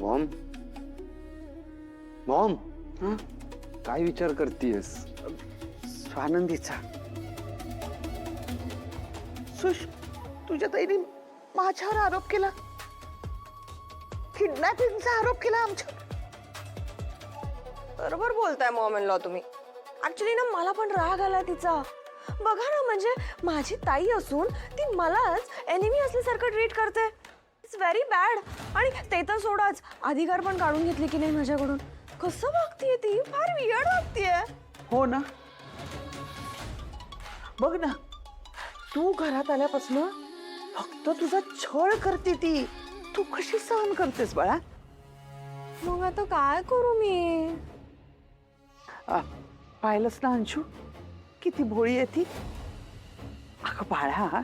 Maugham Maugham काय विचार करतीयस? स्वानंदीचा सुश, तुझ्या ताईने माझ्यावर आरोप केला, किडनॅपिंगचा आरोप केला आमच्यावर. बरोबर बोलताय मॉम इन लॉ तुम्ही. ऍक्च्युली ना मला पण राग आला तिचा. बघा ना, म्हणजे माझी ताई असून ती मलाच एनिमी असल्यासारखं ट्रीट करते. It's very bad. आणि ते तर सोडाच, अधिकार पण काढून घेतली की नाही माझ्याकडून. कसं वागतीये ती, फार वियर्ड वागतीये. हो ना, बघ ना, तू घरात आल्यापासून फक्त तुझा छळ करते ती. तू कशी सहन करतेस बाळा? मग आता काय करू मी? पाहिलंस ना अंशू, किती भोळी आहे ती. अगं बाळा,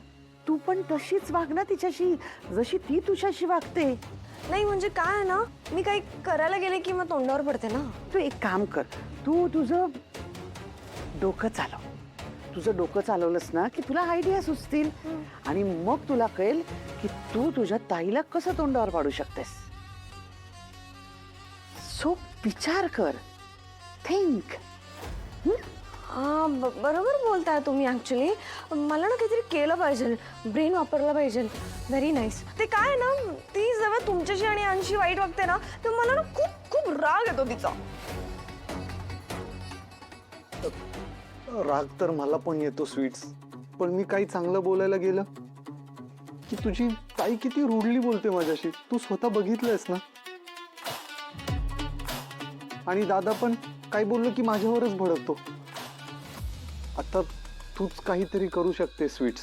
तू पण तशीच वाग ना तिच्याशी, जशी ती तुझ्याशी वागते. नाही म्हणजे काय आहे ना, मी काही करायला गेले की मग तोंडावर पडते ना. तू एक काम कर, तू तुझं डोकं चालव. तुझं डोकं चालवलंस ना की तुला आयडिया सुचतील आणि मग तुला कळेल की तू तुझ्या ताईला कसं तोंडावर पाडू शकतेस. सो विचार कर, थिंक. बरोबर बोलताय तुम्ही. ऍक्च्युली मला ना काहीतरी केलं पाहिजे, ब्रेन वापरला पाहिजे. Very nice. ते काय ना, ती जेव्हा तुमच्याशी आणि अंशी वाईट वागते ना, तेव्हा मला ना खूप खूप राग येतो तिचा. राग तर मला पण येतो स्वीट्स, पण मी काही चांगलं बोलायला गेलं की तुझी ताई किती रूडली बोलते माझ्याशी. तू स्वतः बघितलंयस ना. आणि दादा पण काय बोललो की माझ्यावरच भडकतो. आता तूच काहीतरी करू शकते स्वीट्स.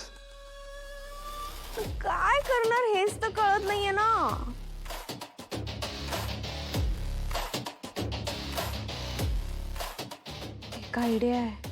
काय करणार हेच तर कळत नाहीये ना. एक आयडिया आहे.